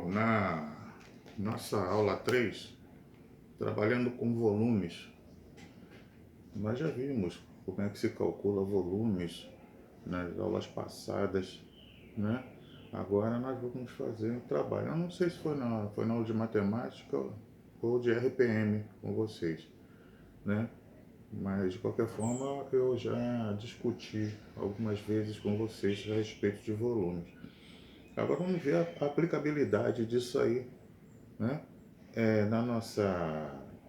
Bom, na nossa aula 3, trabalhando com volumes, nós já vimos como é que se calcula volumes nas aulas passadas, né? Agora nós vamos fazer um trabalho. Eu não sei se foi na aula de matemática ou de RPM com vocês, né? Mas de qualquer forma eu já discuti algumas vezes com vocês a respeito de volumes. Agora vamos ver a aplicabilidade disso aí, né?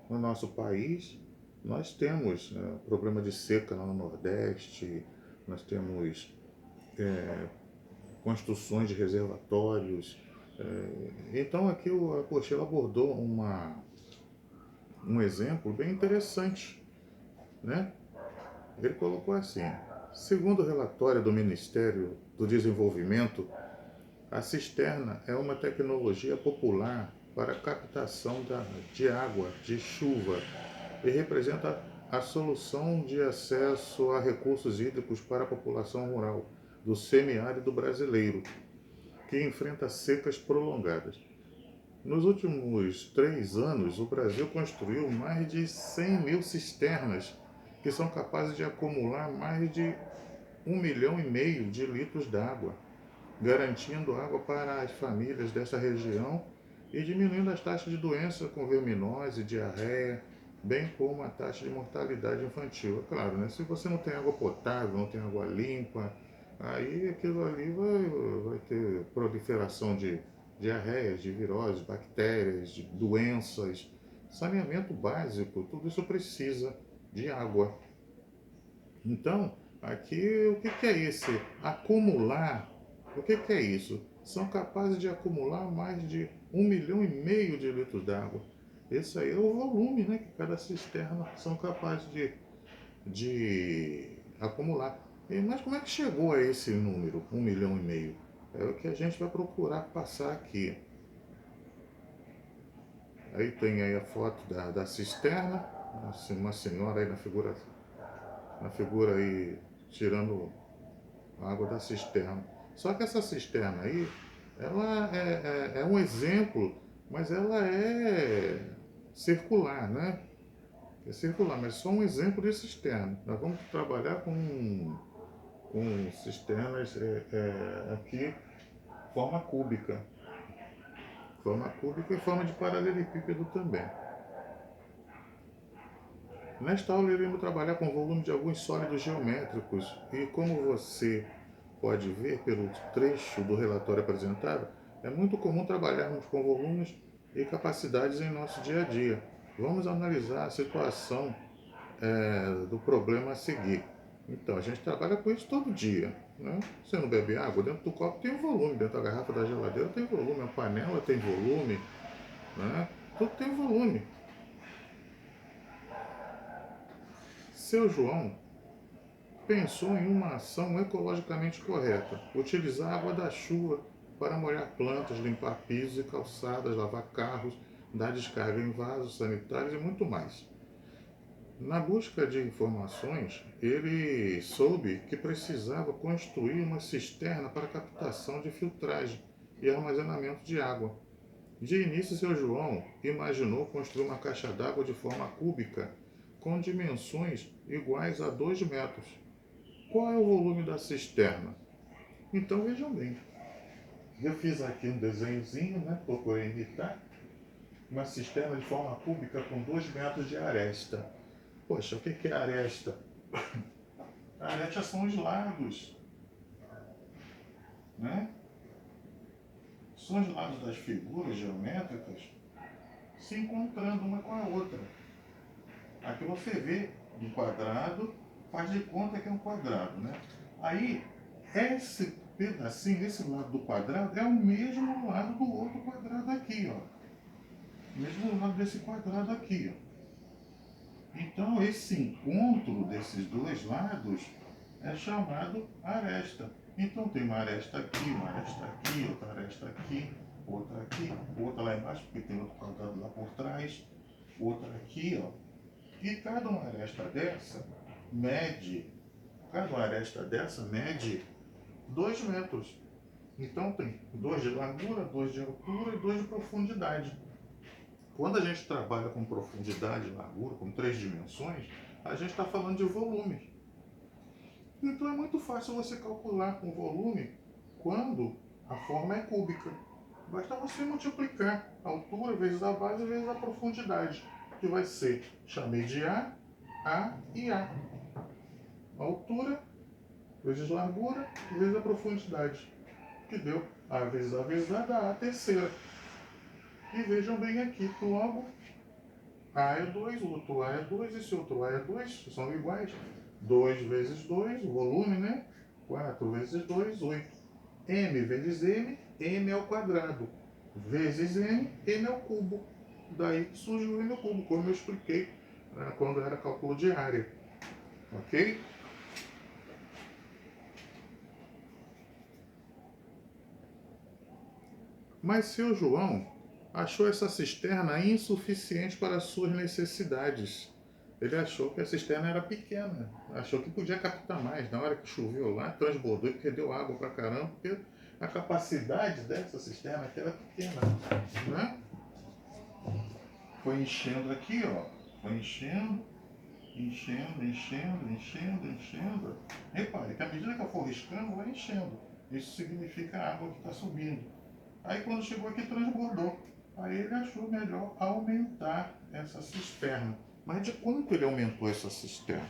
No nosso país, nós temos problema de seca lá no Nordeste, nós temos construções de reservatórios. Então aqui a apostila abordou um exemplo bem interessante, né? Ele colocou assim: segundo o relatório do Ministério do Desenvolvimento, a cisterna é uma tecnologia popular para a captação de água de chuva e representa a solução de acesso a recursos hídricos para a população rural do semiárido brasileiro, que enfrenta secas prolongadas. Nos últimos 3 anos, o Brasil construiu mais de 100 mil cisternas, que são capazes de acumular mais de 1,5 milhão de litros d'água, garantindo água para as famílias dessa região e diminuindo as taxas de doença com verminose e diarreia, bem como a taxa de mortalidade infantil. É claro, né? Se você não tem água potável, não tem água limpa, aí aquilo ali vai ter proliferação de diarreias, de viroses, bactérias, de doenças, saneamento básico, tudo isso precisa de água. Então, aqui o que é esse acumular? O que é isso? São capazes de acumular mais de 1,5 milhão de litros d'água. Esse aí é o volume, né, que cada cisterna são capazes de acumular. Mas como é que chegou a esse número, 1,5 milhão? É o que a gente vai procurar passar aqui. Aí tem aí a foto da cisterna, uma senhora aí na figura aí tirando a água da cisterna. Só que essa cisterna aí, ela é um exemplo, mas ela é circular, né? É circular, mas só um exemplo de cisterna. Nós vamos trabalhar com cisternas aqui, forma cúbica e forma de paralelepípedo também. Nesta aula iremos trabalhar com o volume de alguns sólidos geométricos e, como você pode ver pelo trecho do relatório apresentado, é muito comum trabalharmos com volumes e capacidades em nosso dia a dia. Vamos analisar a situação do problema a seguir. Então, a gente trabalha com isso todo dia, né? Você não bebe água, dentro do copo tem volume, dentro da garrafa da geladeira tem volume, a panela tem volume, né? Tudo tem volume. Seu João pensou em uma ação ecologicamente correta: utilizar a água da chuva para molhar plantas, limpar pisos e calçadas, lavar carros, dar descarga em vasos sanitários e muito mais. Na busca de informações, ele soube que precisava construir uma cisterna para captação de filtragem e armazenamento de água. De início, seu João imaginou construir uma caixa d'água de forma cúbica, com dimensões iguais a 2 metros. Qual é o volume da cisterna? Então vejam bem, eu fiz aqui um desenhozinho, né? Procurei imitar uma cisterna de forma cúbica com 2 metros de aresta. Poxa, o que é aresta? A aresta são os lados, né? São os lados das figuras geométricas se encontrando uma com a outra. Aqui você vê um quadrado, faz de conta que é um quadrado, né? Aí, esse pedacinho, esse lado do quadrado, é o mesmo lado do outro quadrado aqui, ó. O mesmo lado desse quadrado aqui, ó. Então, esse encontro desses dois lados é chamado aresta. Então, tem uma aresta aqui, outra aresta aqui, outra lá embaixo, porque tem outro quadrado lá por trás, outra aqui, ó. E cada uma aresta dessa mede 2 metros. Então tem 2 de largura, 2 de altura e 2 de profundidade. Quando a gente trabalha com profundidade e largura, com 3 dimensões, a gente está falando de volume. Então é muito fácil você calcular o volume quando a forma é cúbica. Basta você multiplicar a altura vezes a base vezes a profundidade, que vai ser, chamei de A e A. Altura vezes largura vezes a profundidade, que deu A vezes A dá A terceira. E vejam bem aqui, logo A é 2, o outro A é 2, esse outro A é 2, são iguais. 2 vezes 2, o volume, né? 4 vezes 2, 8. M vezes M, M ao quadrado. Vezes M, M ao cubo. Daí surgiu o M ao cubo, como eu expliquei, né, quando era cálculo de área. Ok? Mas seu João achou essa cisterna insuficiente para suas necessidades. Ele achou que a cisterna era pequena, achou que podia captar mais. Na hora que choveu lá, transbordou e perdeu água pra caramba, porque a capacidade dessa cisterna aqui era pequena, né? Foi enchendo aqui, ó. Foi enchendo, enchendo, enchendo, enchendo, enchendo. Repare que à medida que eu for riscando, vai enchendo. Isso significa a água que está subindo. Aí quando chegou aqui, transbordou. Aí ele achou melhor aumentar essa cisterna. Mas de quanto ele aumentou essa cisterna?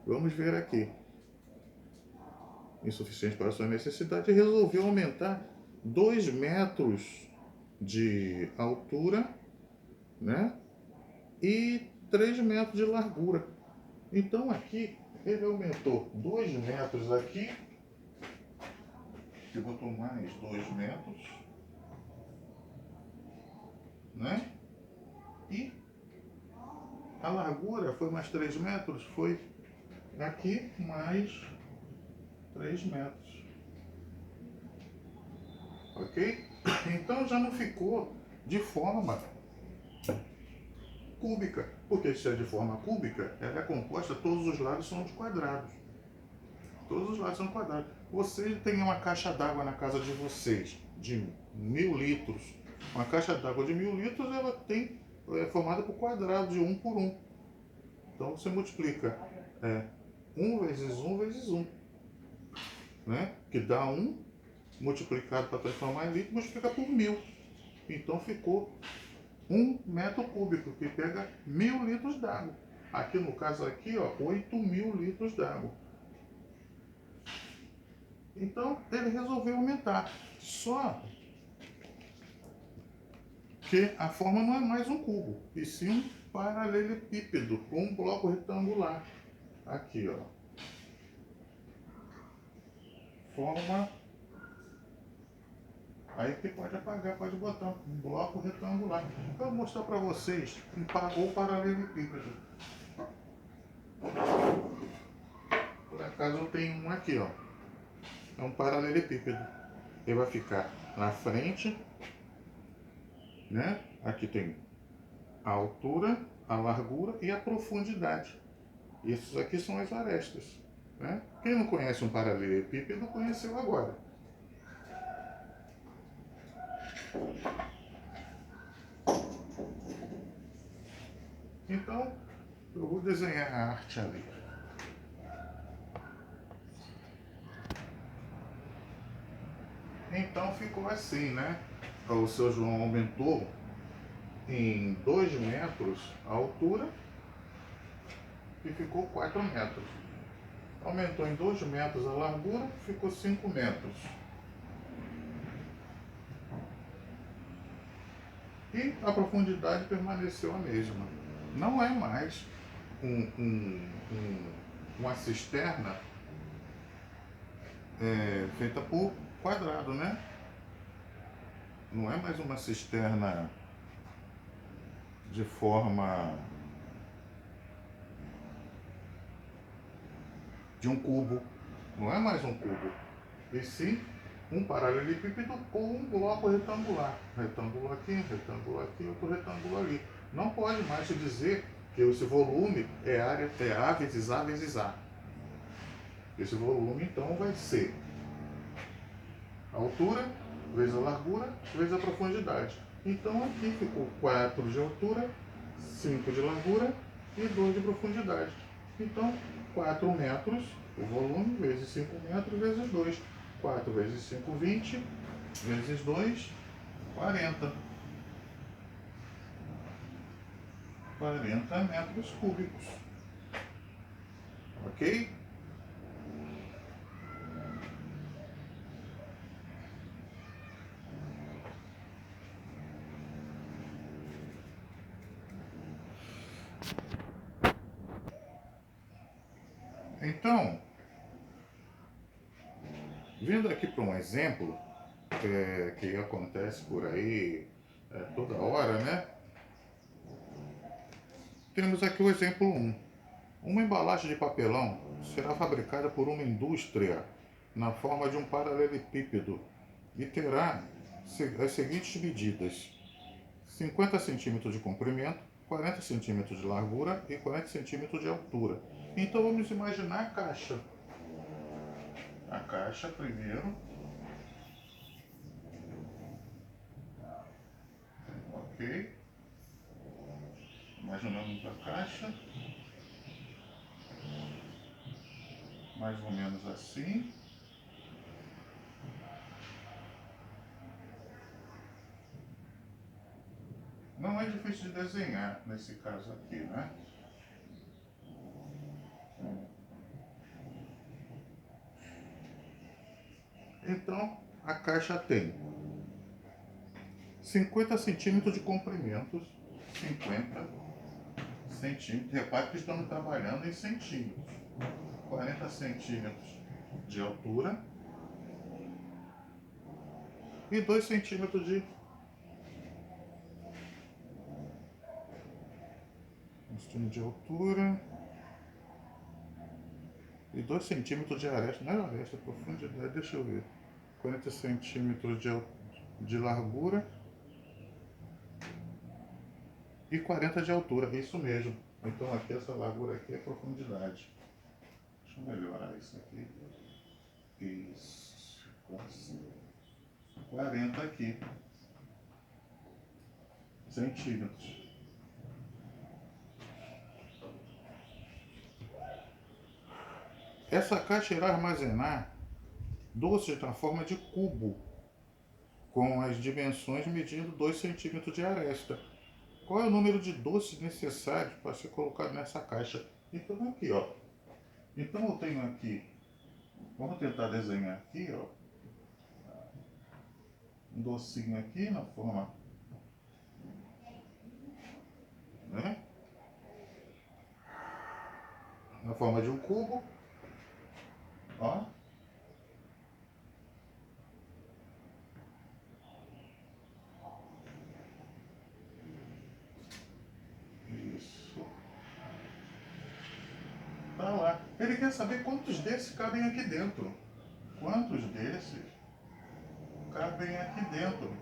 Vamos ver aqui. Insuficiente para a sua necessidade, resolveu aumentar 2 metros de altura, né? E 3 metros de largura. Então aqui ele aumentou 2 metros aqui, que botou mais 2 metros, né? E a largura foi mais 3 metros, foi aqui mais 3 metros. Ok? Então já não ficou de forma cúbica. Porque se é de forma cúbica, ela é composta, todos os lados são de quadrados. Todos os lados são quadrados. Você tem uma caixa d'água na casa de vocês, de 1000 litros. Uma caixa d'água de 1000 litros, ela é formada por quadrados de 1 por 1. Então você multiplica 1 vezes 1 vezes 1. Né? Que dá 1, multiplicado para transformar em litro, multiplica por 1000. Então ficou 1 metro cúbico, que pega 1000 litros d'água. Aqui no caso aqui, ó, 8000 litros d'água. Então ele resolveu aumentar. Só que a forma não é mais um cubo, e sim um paralelepípedo com um bloco retangular. Aqui, ó. Forma. Aí que pode apagar, pode botar um bloco retangular. Eu vou mostrar para vocês o paralelepípedo. Por acaso eu tenho um aqui, ó. É um paralelepípedo. Ele vai ficar na frente, né? Aqui tem a altura, a largura e a profundidade. Esses aqui são as arestas, né? Quem não conhece um paralelepípedo conheceu agora. Então, eu vou desenhar a arte ali. Então ficou assim, né? O seu João aumentou em 2 metros a altura e ficou 4 metros. Aumentou em 2 metros a largura, ficou 5 metros. E a profundidade permaneceu a mesma. Não é mais uma cisterna feita por quadrado, né? Não é mais uma cisterna de forma de um cubo. Não é mais um cubo. E sim um paralelepípedo ou um bloco retangular. Retângulo aqui, outro retângulo ali. Não pode mais se dizer que esse volume é área A vezes A vezes A. Esse volume então vai ser A altura vezes a largura vezes a profundidade. Então aqui ficou 4 de altura, 5 de largura e 2 de profundidade. Então 4 metros, o volume, vezes 5 metros, vezes 2. 4 vezes 5, 20, vezes 2, 40. 40 metros cúbicos. Ok? Então, vindo aqui para um exemplo que acontece por aí toda hora, né? Temos aqui o exemplo 1. Uma embalagem de papelão será fabricada por uma indústria na forma de um paralelepípedo e terá as seguintes medidas: 50 centímetros de comprimento, 40 centímetros de largura e 40 centímetros de altura. Então vamos imaginar a caixa. A caixa primeiro. Ok. Imaginamos a caixa. Mais ou menos assim. Não é difícil de desenhar nesse caso aqui, né? Então, a caixa tem 50 centímetros de comprimento, 50 centímetros, repare que estamos trabalhando em centímetros, 40 centímetros de altura e 2 centímetros de altura e 2 centímetros de aresta, não é aresta, profundidade, deixa eu ver, 40 centímetros de largura e 40 de altura, isso mesmo. Então aqui essa largura aqui é profundidade. Deixa eu melhorar isso aqui. Isso, ficou assim. 40 aqui centímetros. Essa caixa irá armazenar doces na forma de cubo, com as dimensões medindo 2 centímetros de aresta. Qual é o número de doces necessários para ser colocado nessa caixa? Então aqui, ó. Então eu tenho aqui, vamos tentar desenhar aqui, ó, um docinho aqui na forma, né? Na forma de um cubo, ó. Isso. Tá lá. Ele quer saber quantos desses cabem aqui dentro. Quantos desses cabem aqui dentro?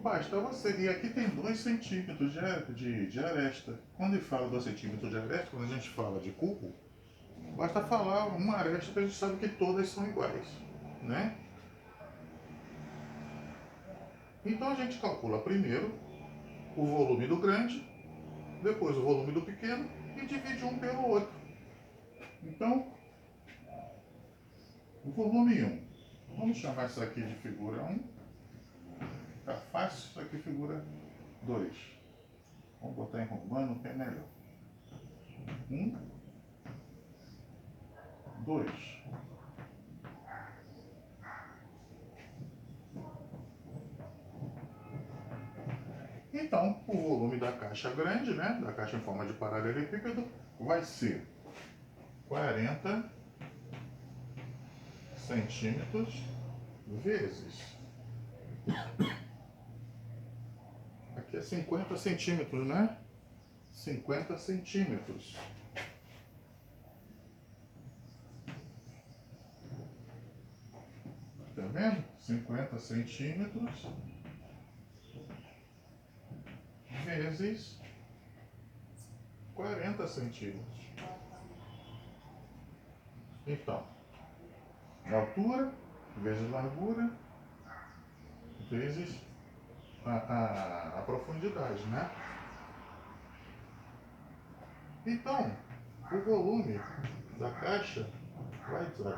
Basta você. E aqui tem 2 centímetros de aresta. Quando ele fala 2 centímetros de aresta, quando a gente fala de cubo, basta falar uma aresta que a gente sabe que todas são iguais, né? Então a gente calcula primeiro o volume do grande, depois o volume do pequeno e divide um pelo outro. Então, o volume 1. Vamos chamar isso aqui de figura 1. Tá fácil, isso aqui figura 2. Vamos botar em romano que é melhor. 1, 2. Então, o volume da caixa grande, né, da caixa em forma de paralelepípedo, vai ser 40 centímetros vezes. Aqui é 50 centímetros, né? 50 centímetros. Tá vendo? 50 centímetros vezes 40 centímetros. Então, a altura vezes largura, vezes a profundidade, né? Então, o volume da caixa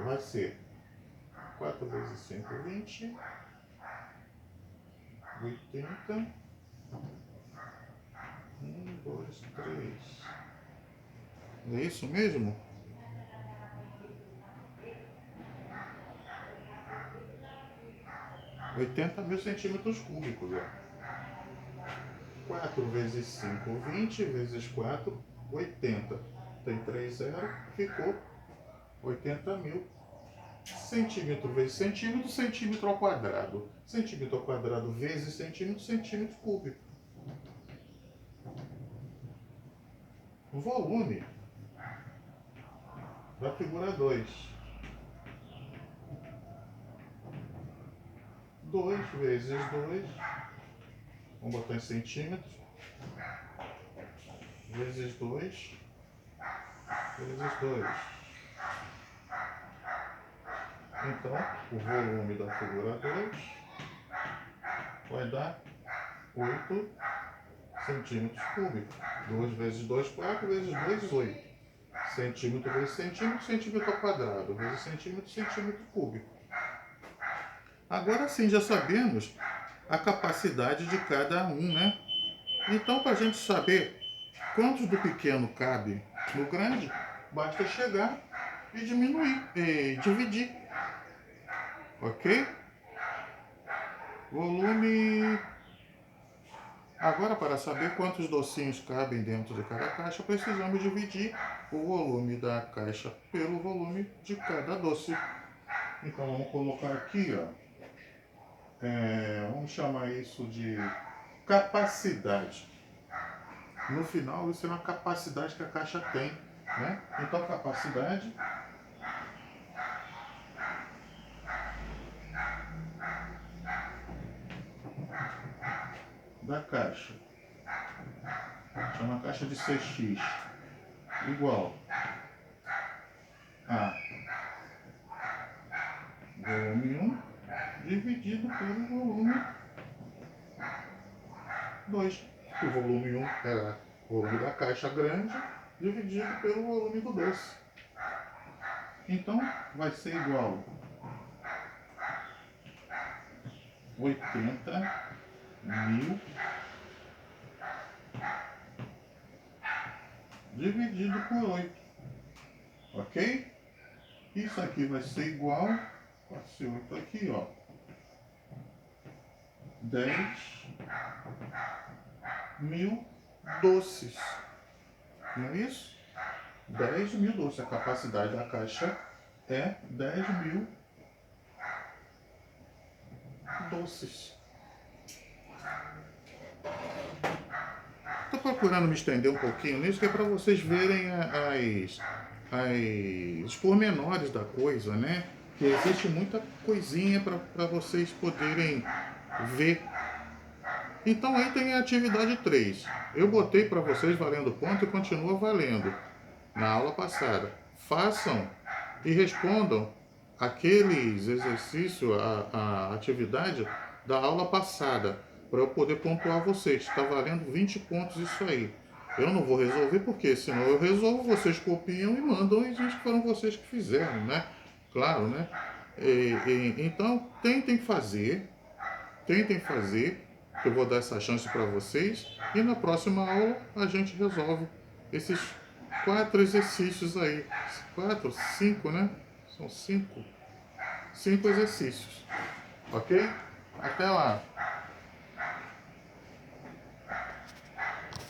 vai ser 4 vezes 5, 20, 80, 1, 2, 3. É isso mesmo? 80 mil centímetros cúbicos, ó. 4 vezes 5, 20, vezes 4, 80. Tem 3 zeros, ficou 80 mil. Centímetro vezes centímetro, centímetro ao quadrado. Centímetro ao quadrado vezes centímetro, centímetro cúbico. O volume da figura 2. 2 vezes 2, vamos botar em centímetros, vezes 2, vezes 2. Então, o volume da figura 2 vai dar 8 centímetros cúbicos. 2 vezes 2, 4, vezes 2, 8. Centímetro vezes centímetro, centímetro ao quadrado, vezes centímetro, centímetro cúbico. Agora sim, já sabemos a capacidade de cada um, né? Então, para a gente saber quantos do pequeno cabe no grande, basta chegar e diminuir, e dividir. Ok? Volume. Agora, para saber quantos docinhos cabem dentro de cada caixa, precisamos dividir o volume da caixa pelo volume de cada doce. Então, vamos colocar aqui, ó. Vamos chamar isso de capacidade. No final, isso é uma capacidade que a caixa tem, né? Então, a capacidade da caixa, chama a caixa de CX, igual a volume 1 dividido pelo volume 2. O volume 1 era o volume da caixa grande dividido pelo volume do doce. Então, vai ser igual a 80 mil dividido por 8. Ok? Isso aqui vai ser igual, pode ser 8 aqui, ó. 10 mil doces. Não é isso? 10 mil doces. A capacidade da caixa é 10 mil doces. Estou procurando me estender um pouquinho nisso, que é para vocês verem os pormenores da coisa, né? Que existe muita coisinha para vocês poderem ver. Então aí tem a atividade 3. Eu botei para vocês valendo ponto e continua valendo na aula passada. Façam e respondam aqueles exercícios, a atividade da aula passada, para eu poder pontuar vocês. Está valendo 20 pontos isso aí. Eu não vou resolver porque senão eu resolvo, vocês copiam e mandam e diz que foram vocês que fizeram, né? Claro, né? Então, tentem fazer, que eu vou dar essa chance para vocês e na próxima aula a gente resolve esses 4 exercícios aí. 4, 5, né? São 5 exercícios. Ok? Até lá!